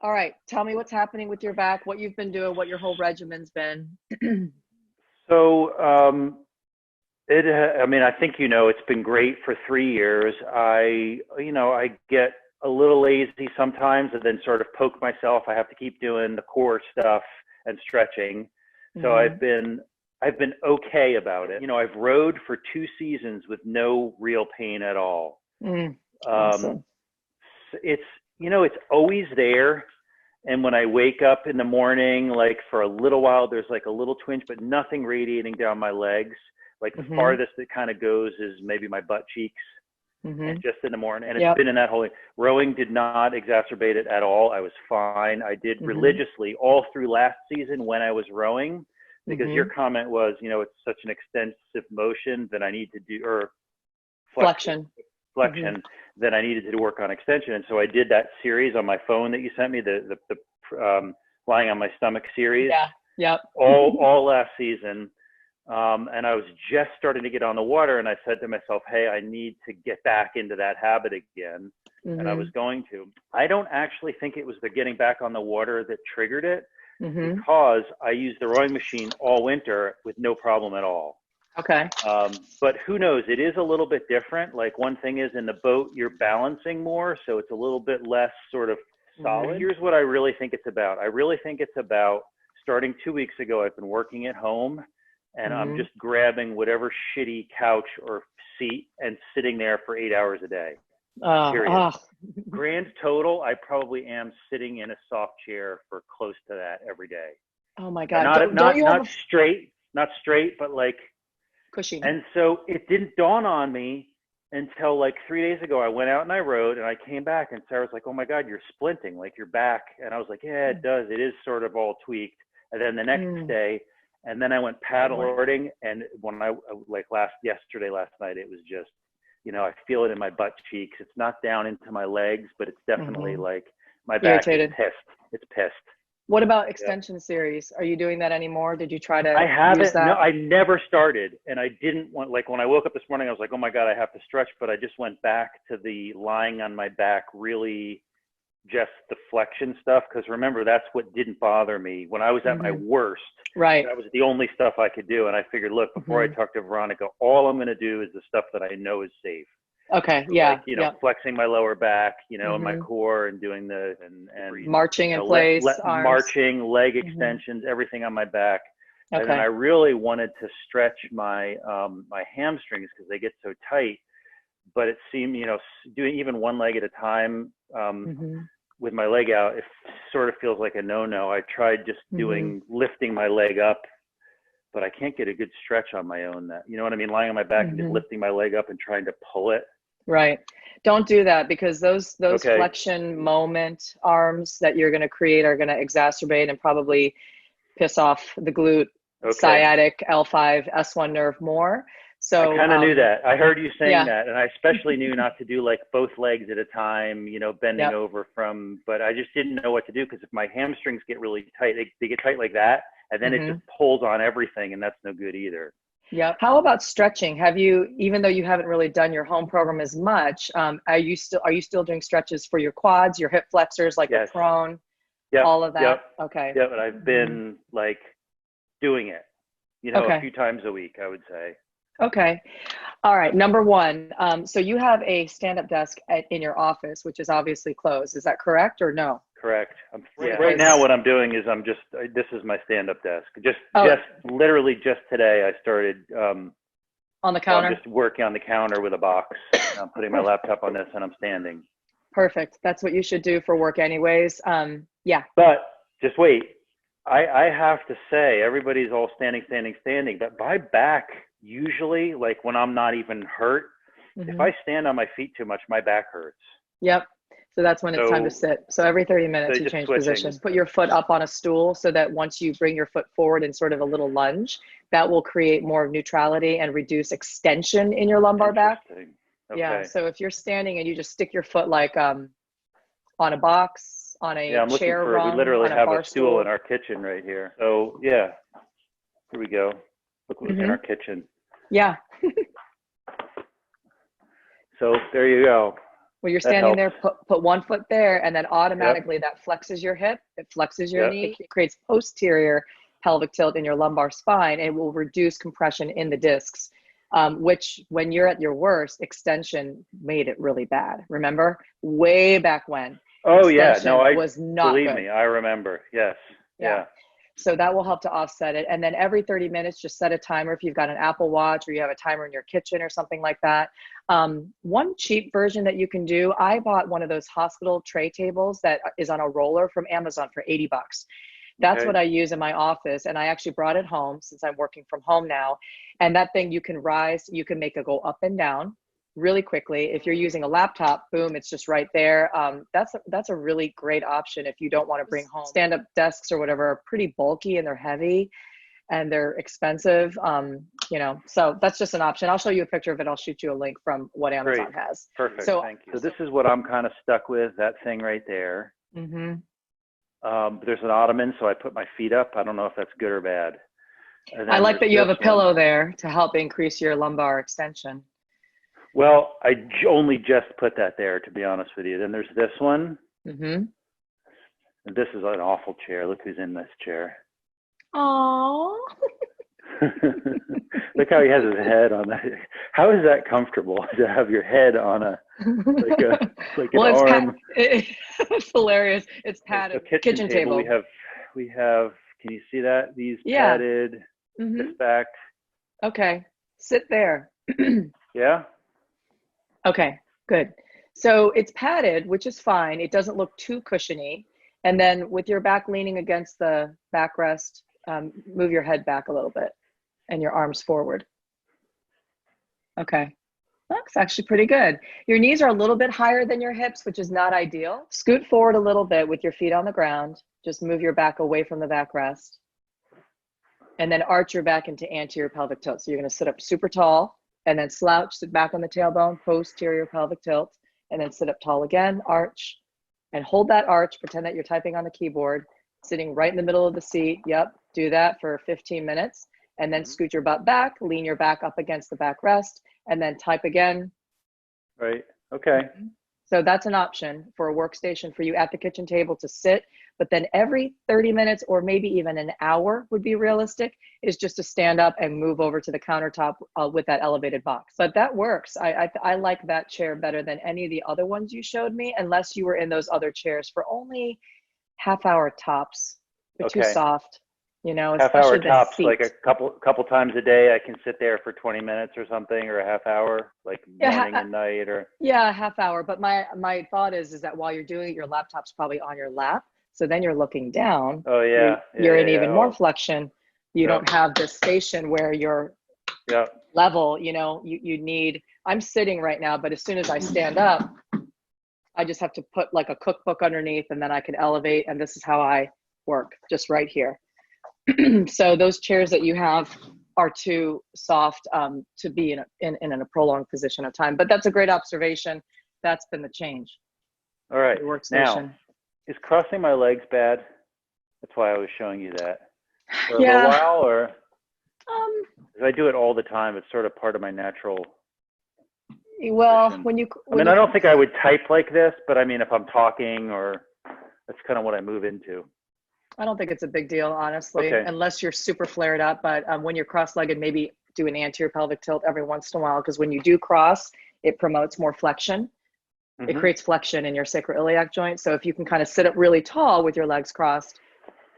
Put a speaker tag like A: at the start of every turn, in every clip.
A: All right. Tell me what's happening with your back, what you've been doing, what your whole regimen's been.
B: So, I mean, I think, it's been great for 3 years. I get a little lazy sometimes and then sort of poke myself. I have to keep doing the core stuff and stretching. So I've been okay about it. I've rode for 2 seasons with no real pain at all.
A: Awesome.
B: It's always there. And when I wake up in the morning, like for a little while, there's like a little twinge, but nothing radiating down my legs. Like the farthest it kind of goes is maybe my butt cheeks, and just in the morning. And it's been in that whole, rowing did not exacerbate it at all. I was fine. I did religiously all through last season when I was rowing, because your comment was, it's such an extensive motion that I need to do, or flexion, that I needed to work on extension. And so I did that series on my phone that you sent me, the lying on my stomach series. All last season. And I was just starting to get on the water, and I said to myself, hey, I need to get back into that habit again. And I was going to. I don't actually think it was the getting back on the water that triggered it, because I used the rowing machine all winter with no problem at all.
A: Okay.
B: But who knows? It is a little bit different. Like, one thing is, in the boat, you're balancing more, so it's a little bit less sort of solid. Here's what I really think it's about. I really think it's about, starting 2 weeks ago, I've been working at home, and I'm just grabbing whatever shitty couch or seat and sitting there for 8 hours a day. Period. Grand total, I probably am sitting in a soft chair for close to that every day.
A: Oh my God.
B: Not straight, but like
A: cushy.
B: And so it didn't dawn on me until like 3 days ago. I went out and I rode, and I came back, and Sarah's like, oh my God, you're splinting, like your back. And I was like, yeah, it does. It is sort of all tweaked. And then the next day, and then I went paddleboarding, and when I last night, it was just, I feel it in my butt cheeks. It's not down into my legs, but it's definitely like my back is pissed. It's pissed.
A: What about extension series? Are you doing that anymore? Did you try to
B: I haven't.
A: use that?
B: No, I never started, and I didn't want, like, when I woke up this morning, I was like, oh my God, I have to stretch, but I just went back to the lying on my back, really just the flexion stuff, because remember, that's what didn't bother me when I was at my worst.
A: Right.
B: That was the only stuff I could do, and I figured, look, before I talk to Veronica, all I'm going to do is the stuff that I know is safe.
A: Okay.
B: So,
A: yeah.
B: like, flexing my lower back, and my core, and doing the and
A: marching in place,
B: marching, leg extensions, everything on my back. Okay. And then I really wanted to stretch my my hamstrings, because they get so tight. But it seemed, doing even one leg at a time with my leg out, it sort of feels like a no-no. I tried just lifting my leg up, but I can't get a good stretch on my own. That, you know what I mean? Lying on my back and just lifting my leg up and trying to pull it.
A: Right. Don't do that, because those flexion moment arms that you're going to create are going to exacerbate and probably piss off the glute, sciatic, L5, S1 nerve more. So
B: I kind of knew that. I heard you saying that, and I especially knew not to do like both legs at a time, bending over but I just didn't know what to do, because if my hamstrings get really tight, they get tight like that, and then it just pulls on everything, and that's no good either.
A: Yeah. How about stretching? Have you, even though you haven't really done your home program as much, are you still doing stretches for your quads, your hip flexors, like the prone, all of that?
B: Yep.
A: Okay.
B: Yeah, but I've been like doing it, a few times a week, I would say.
A: Okay. All right. Number one. So you have a stand-up desk in your office, which is obviously closed. Is that correct or no?
B: Correct. Right now, what I'm doing is this is my stand-up desk. Literally just today, I started
A: on the counter.
B: I'm just working on the counter with a box. I'm putting my laptop on this, and I'm standing.
A: Perfect. That's what you should do for work, anyways. Yeah.
B: But just wait. I have to say, everybody's all standing. But my back, usually, like when I'm not even hurt, if I stand on my feet too much, my back hurts.
A: Yep. So that's when it's time to sit. So every 30 minutes, you change position. Put your foot up on a stool, so that once you bring your foot forward in sort of a little lunge, that will create more neutrality and reduce extension in your lumbar back.
B: Okay.
A: Yeah. So if you're standing and you just stick your foot like on a box, on a chair rung,
B: we literally have a stool
A: stool
B: in our kitchen right here. So yeah, here we go. Look what's in our kitchen.
A: Yeah.
B: So there you go.
A: When you're standing there, put one foot there, and then automatically that flexes your hip, it flexes your knee, it creates posterior pelvic tilt in your lumbar spine. It will reduce compression in the discs, which when you're at your worst, extension made it really bad. Remember? Way back when.
B: Oh yeah, no,
A: was not
B: believe
A: good.
B: me, I remember. Yes. Yeah.
A: So that will help to offset it. And then every 30 minutes, just set a timer. If you've got an Apple Watch or you have a timer in your kitchen or something like that. One cheap version that you can do, I bought one of those hospital tray tables that is on a roller from Amazon for $80. That's what I use in my office. And I actually brought it home since I'm working from home now. And that thing, you can rise, you can make it go up and down really quickly. If you're using a laptop, boom, it's just right there. That's a really great option if you don't want to bring home. Stand-up desks or whatever are pretty bulky and they're heavy and they're expensive. So that's just an option. I'll show you a picture of it. I'll shoot you a link from what Amazon has.
B: Perfect. So, thank you. So this is what I'm kind of stuck with, that thing right there.
A: Mm-hmm.
B: There's an ottoman, so I put my feet up. I don't know if that's good or bad.
A: I like that you have a pillow there to help increase your lumbar extension.
B: Well, I only just put that there, to be honest with you. Then there's this one.
A: Mm-hmm.
B: And this is an awful chair. Look who's in this chair.
A: Aww.
B: Look how he has his head on that. How is that comfortable to have your head on like an arm?
A: It's hilarious. It's padded.
B: The kitchen table. We have. Can you see that? These padded, this back.
A: Okay. Sit there.
B: Yeah.
A: Okay, good. So it's padded, which is fine. It doesn't look too cushiony. And then with your back leaning against the backrest, move your head back a little bit and your arms forward. Okay, that's actually pretty good. Your knees are a little bit higher than your hips, which is not ideal. Scoot forward a little bit with your feet on the ground. Just move your back away from the backrest. And then arch your back into anterior pelvic tilt. So you're gonna sit up super tall, and then slouch, sit back on the tailbone, posterior pelvic tilt, and then sit up tall again, arch, and hold that arch, pretend that you're typing on the keyboard, sitting right in the middle of the seat. Yep, do that for 15 minutes, and then scoot your butt back, lean your back up against the backrest, and then type again.
B: Right, okay.
A: So that's an option for a workstation for you at the kitchen table to sit, but then every 30 minutes or maybe even an hour would be realistic, is just to stand up and move over to the countertop with that elevated box. But that works. I like that chair better than any of the other ones you showed me, unless you were in those other chairs for only half-hour tops. They're too soft,
B: Half-hour tops, like a couple times a day. I can sit there for 20 minutes or something, or a half hour, like morning and night, or
A: a half hour. But my thought is that while you're doing it, your laptop's probably on your lap, so then you're looking down.
B: Oh yeah,
A: you're in even more flexion. You don't have this station where you're level. You need. I'm sitting right now, but as soon as I stand up, I just have to put like a cookbook underneath, and then I can elevate. And this is how I work, just right here. So those chairs that you have are too soft to be in a prolonged position of time. But that's a great observation. That's been the change.
B: All right.
A: Workstation.
B: Now, is crossing my legs bad? That's why I was showing you that. For a little while, or? I do it all the time. It's sort of part of my natural.
A: Well,
B: position. I don't think I would type like this, but I mean, if I'm talking, or that's kind of what I move into.
A: I don't think it's a big deal, honestly, unless you're super flared up. But when you're cross-legged, maybe do an anterior pelvic tilt every once in a while, because when you do cross, it promotes more flexion. It creates flexion in your sacroiliac joint. So if you can kind of sit up really tall with your legs crossed,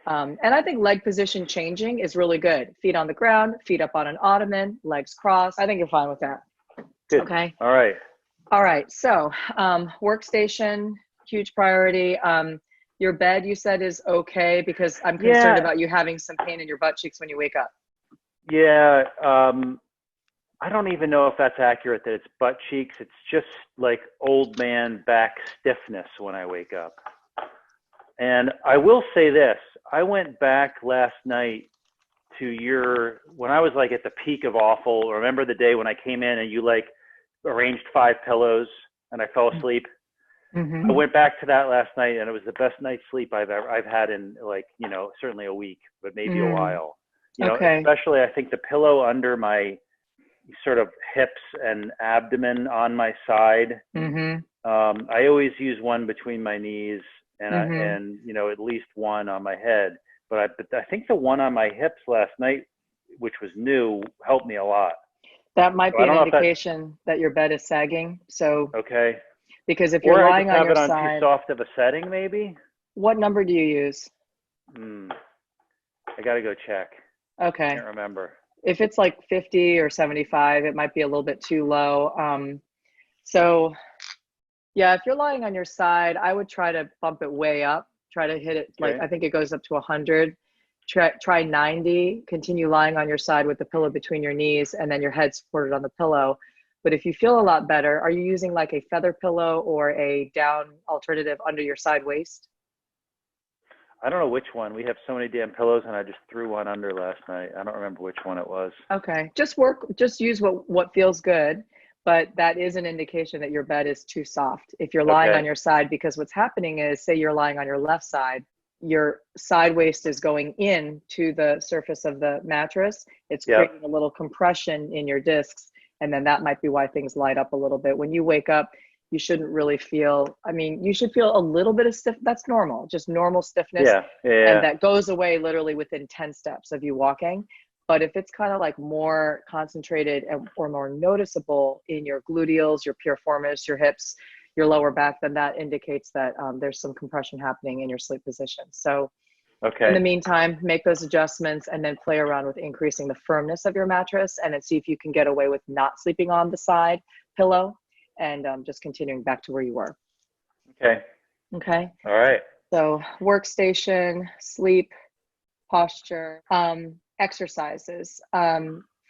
A: and I think leg position changing is really good. Feet on the ground, feet up on an ottoman, legs crossed. I think you're fine with that.
B: Good.
A: Okay.
B: All right.
A: All right. So workstation, huge priority. Your bed, you said, is okay, because I'm concerned about you having some pain in your butt cheeks when you wake up.
B: Yeah. I don't even know if that's accurate, that it's butt cheeks. It's just like old man back stiffness when I wake up. And I will say this, I went back last night to when I was like at the peak of awful. Remember the day when I came in and you like arranged 5 pillows and I fell asleep? I went back to that last night, and it was the best night's sleep I've had in, like, certainly a week, but maybe a while. Especially I think the pillow under my sort of hips and abdomen on my side I always use one between my knees and
A: Mm-hmm.
B: and you know, at least one on my head. But I think the one on my hips last night, which was new, helped me a lot.
A: That might
B: So
A: be
B: I
A: an
B: don't know if that
A: indication that your bed is sagging. So,
B: okay.
A: because if you're
B: Or I just
A: lying on
B: have
A: your
B: it on too
A: side,
B: soft of a setting, maybe.
A: what number do you use?
B: I got to go check.
A: Okay.
B: Can't remember.
A: If it's like 50 or 75, it might be a little bit too low. So yeah, if you're lying on your side, I would try to bump it way up. Try to hit it, like,
B: Okay.
A: I think it goes up to 100. Try 90. Continue lying on your side with the pillow between your knees and then your head supported on the pillow. But if you feel a lot better, are you using like a feather pillow or a down alternative under your side waist?
B: I don't know which one. We have so many damn pillows, and I just threw one under last night. I don't remember which one it was.
A: Okay, just use what feels good, but that is an indication that your bed is too soft. If you're lying on your side, because what's happening is, say you're lying on your left side, your side waist is going in to the surface of the mattress. It's creating a little compression in your discs, and then that might be why things light up a little bit. When you wake up, you shouldn't really feel, I mean, you should feel a little bit of stiff. That's normal, just normal stiffness. And that goes away literally within 10 steps of you walking. But if it's kind of like more concentrated or more noticeable in your gluteals, your piriformis, your hips, your lower back, then that indicates that there's some compression happening in your sleep position. So in the meantime, make those adjustments and then play around with increasing the firmness of your mattress, and then see if you can get away with not sleeping on the side pillow and just continuing back to where you were. Okay.
B: All right.
A: So workstation, sleep, posture, exercises.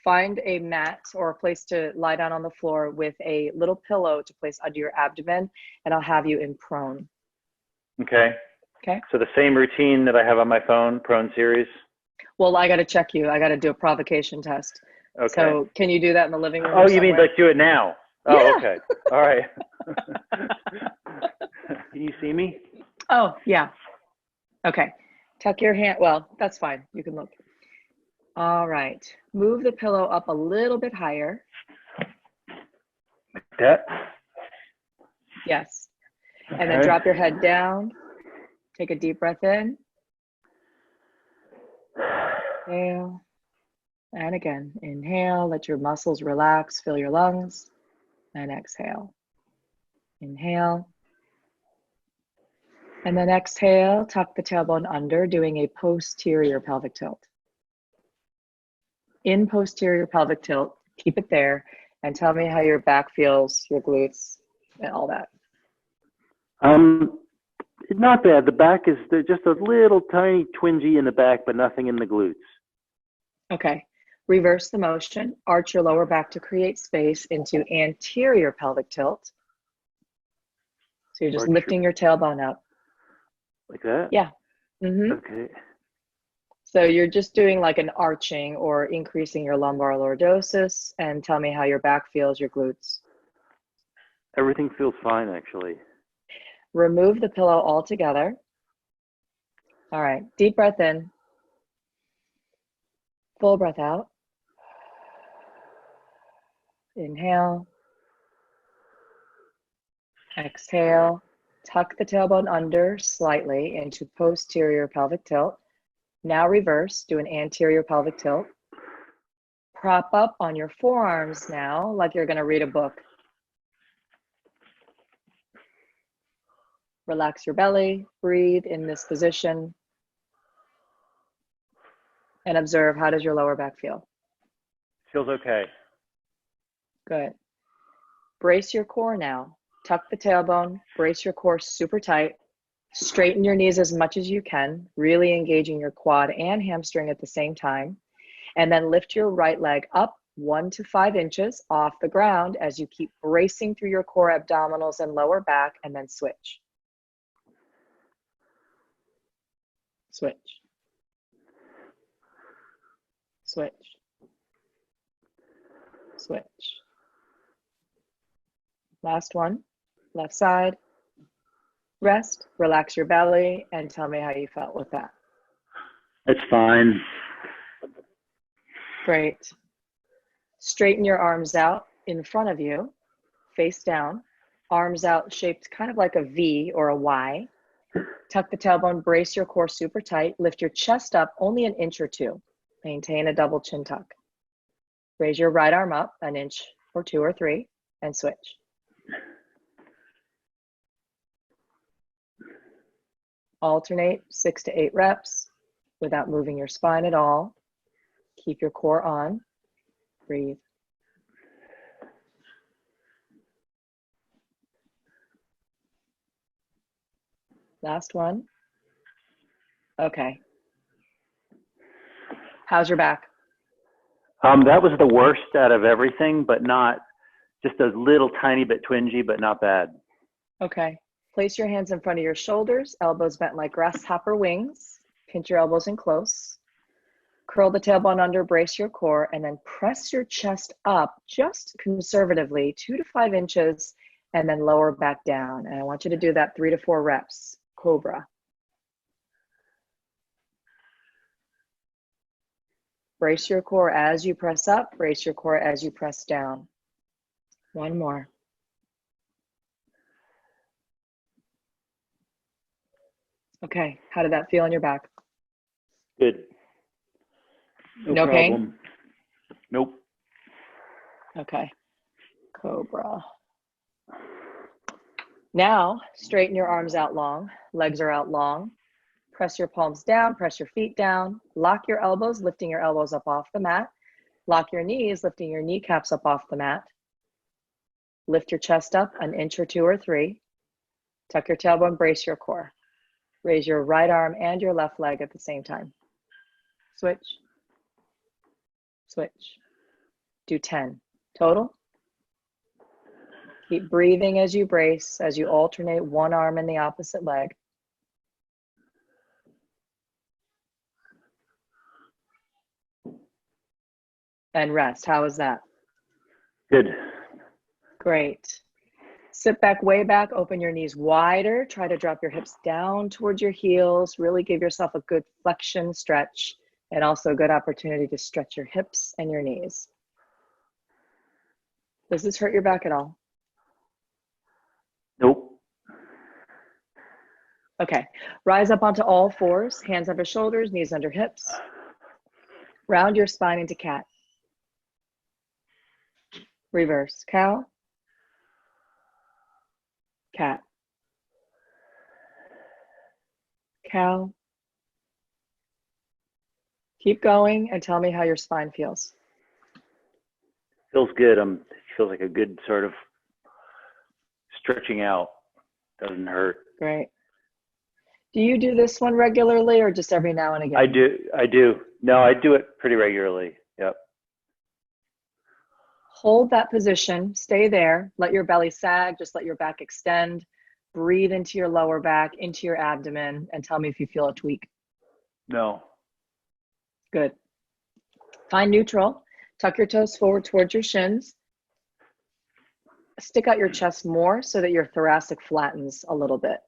A: Find a mat or a place to lie down on the floor with a little pillow to place under your abdomen, and I'll have you in prone.
B: Okay. So the same routine that I have on my phone, prone series?
A: Well, I got to check you. I got to do a provocation test.
B: Okay.
A: So can you do that in the living room?
B: Oh, you mean like do it now? Oh,
A: yeah.
B: Okay. All right. Can you see me?
A: Oh, yeah. Okay. Tuck your hand. Well, that's fine. You can look. All right. Move the pillow up a little bit higher.
B: Like that?
A: Yes. And then drop your head down. Take a deep breath in. Exhale. And again, inhale, let your muscles relax, fill your lungs, and exhale. Inhale. And then exhale, tuck the tailbone under, doing a posterior pelvic tilt. In posterior pelvic tilt, keep it there, and tell me how your back feels, your glutes, and all that.
B: Not bad. The back is just a little tiny twingy in the back, but nothing in the glutes.
A: Okay. Reverse the motion. Arch your lower back to create space into anterior pelvic tilt. So you're just lifting your tailbone up.
B: Like that?
A: Yeah. Mm-hmm.
B: Okay.
A: So you're just doing like an arching or increasing your lumbar lordosis, and tell me how your back feels, your glutes.
B: Everything feels fine, actually.
A: Remove the pillow altogether. All right. Deep breath in. Full breath out. Inhale. Exhale. Tuck the tailbone under slightly into posterior pelvic tilt. Now reverse, do an anterior pelvic tilt. Prop up on your forearms now, like you're going to read a book. Relax your belly, breathe in this position, and observe, how does your lower back feel?
B: Feels okay.
A: Good. Brace your core now. Tuck the tailbone, brace your core super tight. Straighten your knees as much as you can, really engaging your quad and hamstring at the same time. And then lift your right leg up 1 to 5 inches off the ground as you keep bracing through your core abdominals and lower back, and then switch. Switch. Switch. Switch. Last one. Left side. Rest, relax your belly, and tell me how you felt with that.
B: It's fine.
A: Great. Straighten your arms out in front of you, face down. Arms out, shaped kind of like a V or a Y. Tuck the tailbone, brace your core super tight. Lift your chest up only an inch or two. Maintain a double chin tuck. Raise your right arm up an inch or two or three and switch. Alternate 6 to 8 reps without moving your spine at all. Keep your core on. Breathe. Last one. Okay. How's your back?
B: That was the worst out of everything, but not just a little tiny bit twingy, but not bad.
A: Okay. Place your hands in front of your shoulders, elbows bent like grasshopper wings. Pinch your elbows in close. Curl the tailbone under, brace your core, and then press your chest up just conservatively, 2 to 5 inches, and then lower back down. And I want you to do that 3 to 4 reps. Cobra. Brace your core as you press up, brace your core as you press down. One more. Okay, how did that feel in your back?
B: Good.
A: No pain?
B: Nope.
A: Okay, Cobra. Now, straighten your arms out long, legs are out long. Press your palms down, press your feet down. Lock your elbows, lifting your elbows up off the mat. Lock your knees, lifting your kneecaps up off the mat. Lift your chest up an inch or two or three. Tuck your tailbone, brace your core. Raise your right arm and your left leg at the same time. Switch. Switch. Do 10. Total. Keep breathing as you brace, as you alternate one arm and the opposite leg. And rest. How is that?
B: Good.
A: Great. Sit back, way back, open your knees wider. Try to drop your hips down towards your heels. Really give yourself a good flexion stretch, and also a good opportunity to stretch your hips and your knees. Does this hurt your back at all?
B: Nope.
A: Okay. Rise up onto all fours, hands under shoulders, knees under hips. Round your spine into cat. Reverse. Cow. Cat. Cow. Keep going and tell me how your spine feels.
B: Feels good. It feels like a good sort of stretching out. Doesn't hurt.
A: Great. Do you do this one regularly or just every now and again?
B: I do. No, I do it pretty regularly. Yep.
A: Hold that position, stay there, let your belly sag, just let your back extend, breathe into your lower back, into your abdomen, and tell me if you feel a tweak.
B: No.
A: Good. Find neutral, tuck your toes forward towards your shins, stick out your chest more so that your thoracic flattens a little bit.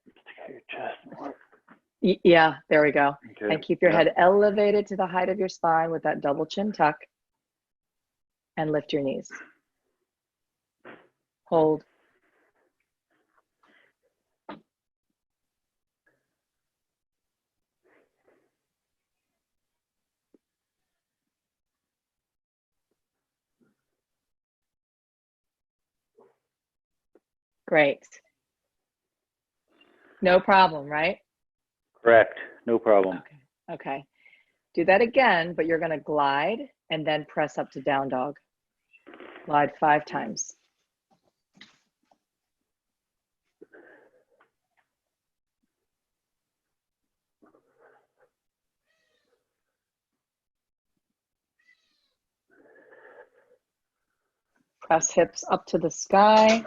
B: Stick out your chest more.
A: Yeah, there we go.
B: Okay.
A: And keep your head elevated to the height of your spine with that double chin tuck. And lift your knees. Hold. Great. No problem, right?
B: Correct. No problem.
A: Okay. Okay. Do that again, but you're going to glide and then press up to down dog. Glide 5 times. Press hips up to the sky.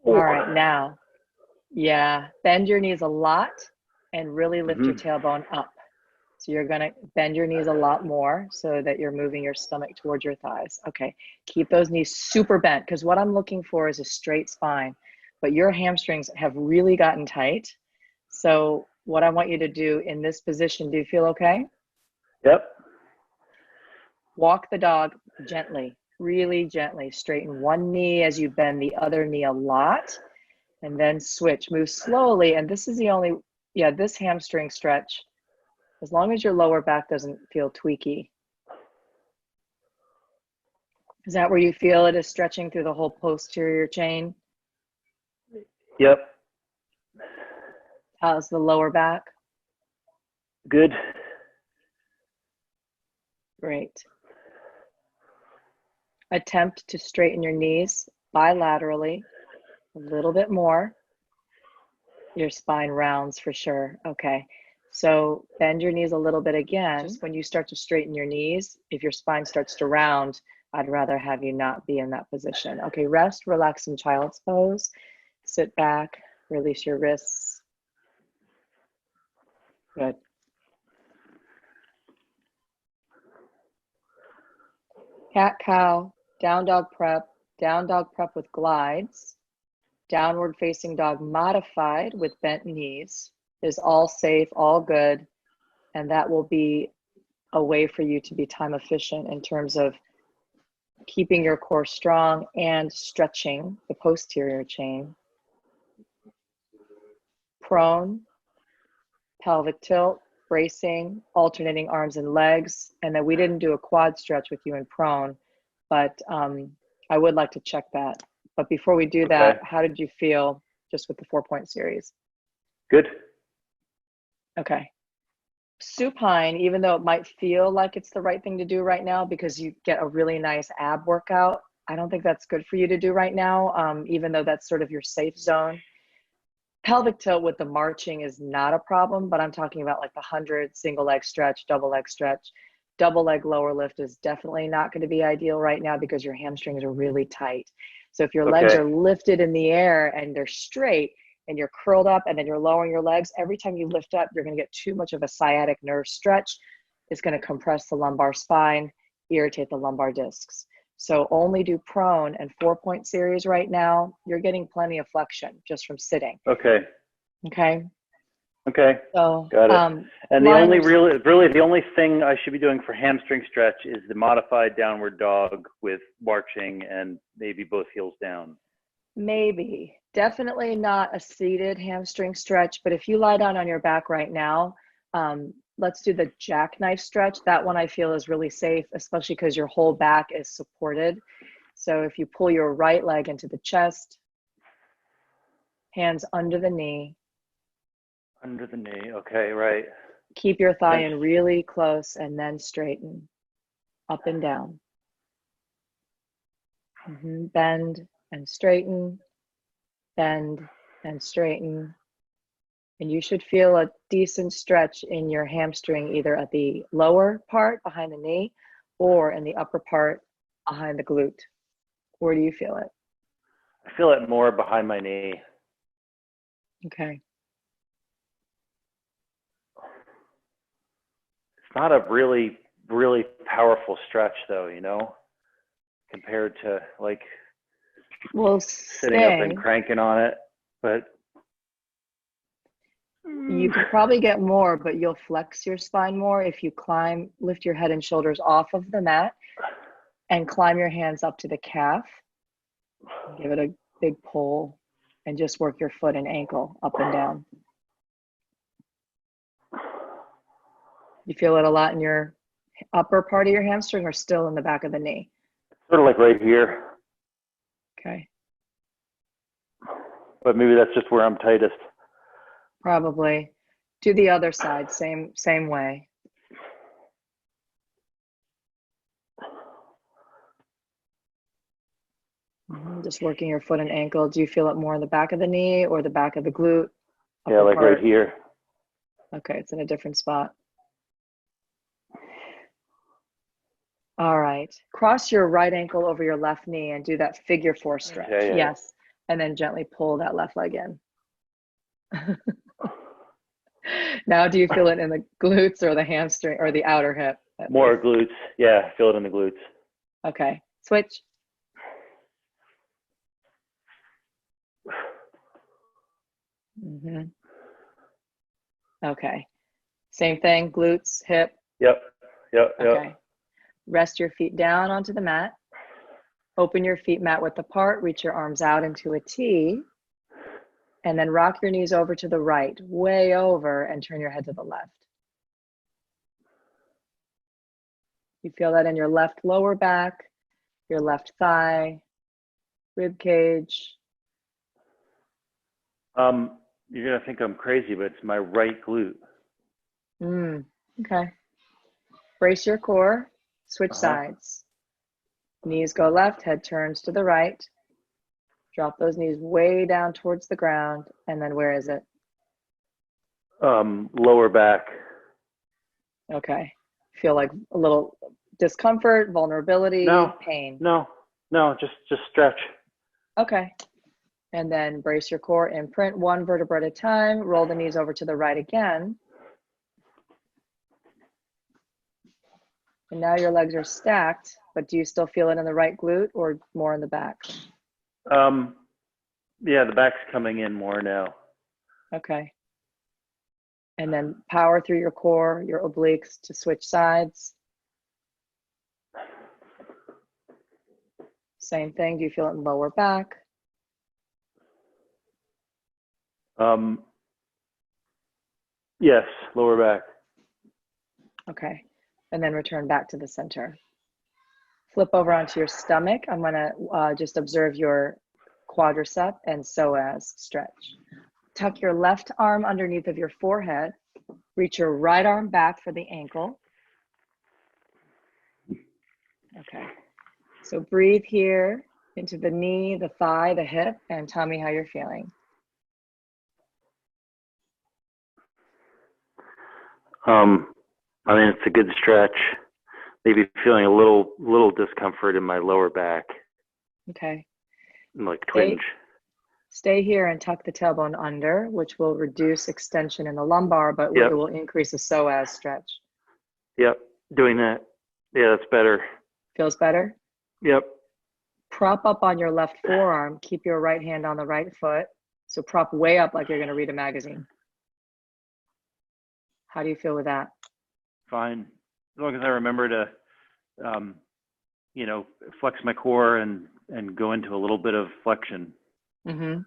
A: All right, now, bend your knees a lot and really lift your tailbone up. So you're gonna bend your knees a lot more so that you're moving your stomach towards your thighs. Okay, keep those knees super bent because what I'm looking for is a straight spine, but your hamstrings have really gotten tight. So what I want you to do in this position, do you feel okay?
B: Yep.
A: Walk the dog gently. Really gently straighten one knee as you bend the other knee a lot, and then switch. Move slowly. And this is the only, this hamstring stretch, as long as your lower back doesn't feel tweaky. Is that where you feel it is stretching through the whole posterior chain?
B: Yep.
A: How's the lower back?
B: Good.
A: Great. Attempt to straighten your knees bilaterally a little bit more. Your spine rounds for sure. Okay. So bend your knees a little bit again. Just when you start to straighten your knees, if your spine starts to round, I'd rather have you not be in that position. Okay, rest, relax in child's pose. Sit back, release your wrists. Good. Cat cow, down dog prep with glides, downward facing dog modified with bent knees is all safe, all good. And that will be a way for you to be time efficient in terms of keeping your core strong and stretching the posterior chain. Prone, pelvic tilt, bracing, alternating arms and legs. And then we didn't do a quad stretch with you in prone, but I would like to check that. But before we do that, how did you feel just with the 4-point series?
B: Good.
A: Okay. Supine, even though it might feel like it's the right thing to do right now because you get a really nice ab workout, I don't think that's good for you to do right now, even though that's sort of your safe zone. Pelvic tilt with the marching is not a problem, but I'm talking about like the 100 single leg stretch, double leg stretch. Double leg lower lift is definitely not going to be ideal right now because your hamstrings are really tight. So if your legs are lifted in the air and they're straight and you're curled up and then you're lowering your legs, every time you lift up, you're going to get too much of a sciatic nerve stretch. It's going to compress the lumbar spine, irritate the lumbar discs. So only do prone and 4-point series right now. You're getting plenty of flexion just from sitting.
B: Okay.
A: So,
B: got it. And the only really the only thing I should be doing for hamstring stretch is the modified downward dog with marching and maybe both heels down.
A: Maybe. Definitely not a seated hamstring stretch, but if you lie down on your back right now, let's do the jackknife stretch. That one I feel is really safe, especially because your whole back is supported. So if you pull your right leg into the chest, hands under the knee.
B: Under the knee, okay, right.
A: Keep your thigh in really close and then straighten up and down. Bend and straighten, bend and straighten. And you should feel a decent stretch in your hamstring, either at the lower part behind the knee or in the upper part behind the glute. Where do you feel it?
B: I feel it more behind my knee.
A: Okay.
B: It's not a really, really powerful stretch though, you know, compared to like sitting up and cranking on it, but
A: you could probably get more, but you'll flex your spine more if you lift your head and shoulders off of the mat and climb your hands up to the calf. Give it a big pull and just work your foot and ankle up and down. You feel it a lot in your upper part of your hamstring or still in the back of the knee?
B: Sort of like right here.
A: Okay.
B: But maybe that's just where I'm tightest.
A: Probably. Do the other side, same way. Just working your foot and ankle. Do you feel it more in the back of the knee or the back of the glute?
B: Yeah, like right here.
A: Okay, it's in a different spot. All right. Cross your right ankle over your left knee and do that figure 4 stretch. Okay, yeah. Yes. And then gently pull that left leg in. Now, do you feel it in the glutes or the hamstring or the outer hip?
B: More glutes. Yeah, feel it in the glutes.
A: Okay. Switch. Okay. Same thing, glutes, hip.
B: Yep.
A: Okay. Rest your feet down onto the mat. Open your feet mat width apart, reach your arms out into a T, and then rock your knees over to the right, way over, and turn your head to the left. You feel that in your left lower back, your left thigh, rib cage.
B: You're gonna think I'm crazy, but it's my right glute.
A: Okay. Brace your core, switch sides. Knees go left, head turns to the right. Drop those knees way down towards the ground, and then where is it?
B: Lower back.
A: Okay. Feel like a little discomfort, vulnerability, pain?
B: No, just stretch.
A: Okay. And then brace your core, imprint one vertebra at a time, roll the knees over to the right again. And now your legs are stacked, but do you still feel it in the right glute or more in the back?
B: Yeah, the back's coming in more now.
A: Okay. And then power through your core, your obliques to switch sides. Same thing. Do you feel it in lower back?
B: Yes, lower back.
A: Okay. And then return back to the center. Flip over onto your stomach. I'm going to just observe your quadricep and psoas stretch. Tuck your left arm underneath of your forehead. Reach your right arm back for the ankle. Okay. So breathe here into the knee, the thigh, the hip, and tell me how you're feeling.
B: I mean, it's a good stretch. Maybe feeling a little discomfort in my lower back.
A: Okay.
B: Like twinge.
A: Stay here and tuck the tailbone under, which will reduce extension in the lumbar, but it will increase the psoas stretch.
B: Yep, doing that. Yeah, that's better.
A: Feels better?
B: Yep.
A: Prop up on your left forearm. Keep your right hand on the right foot. So prop way up like you're going to read a magazine. How do you feel with that?
B: Fine. As long as I remember to, flex my core and go into a little bit of flexion.
A: Mm-hmm.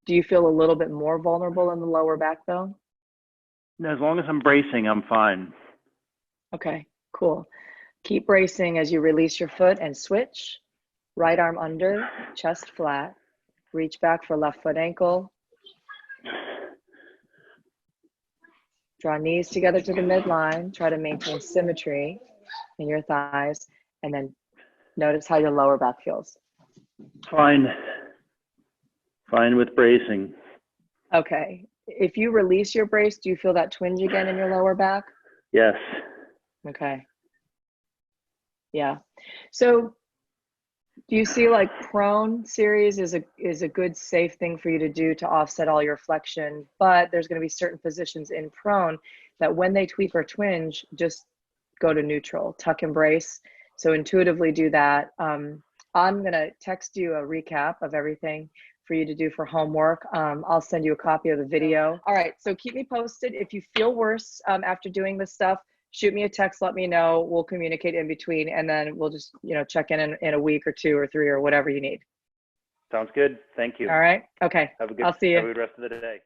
A: Do you feel a little bit more vulnerable in the lower back though?
B: As long as I'm bracing, I'm fine.
A: Okay, cool. Keep bracing as you release your foot and switch. Right arm under, chest flat. Reach back for left foot ankle. Draw knees together to the midline. Try to maintain symmetry in your thighs. And then notice how your lower back feels.
B: Fine. Fine with bracing.
A: Okay. If you release your brace, do you feel that twinge again in your lower back?
B: Yes.
A: Okay. Yeah. So do you see like prone series is a good safe thing for you to do to offset all your flexion, but there's going to be certain positions in prone that when they tweak or twinge, just go to neutral, tuck and brace. So intuitively do that. I'm going to text you a recap of everything for you to do for homework. I'll send you a copy of the video. All right, so keep me posted. If you feel worse after doing this stuff, shoot me a text, let me know. We'll communicate in between, and then we'll just, check in a week or 2 or 3 or whatever you need.
B: Sounds good. Thank you.
A: All right. Okay.
B: I'll see you. Have a good rest of the day.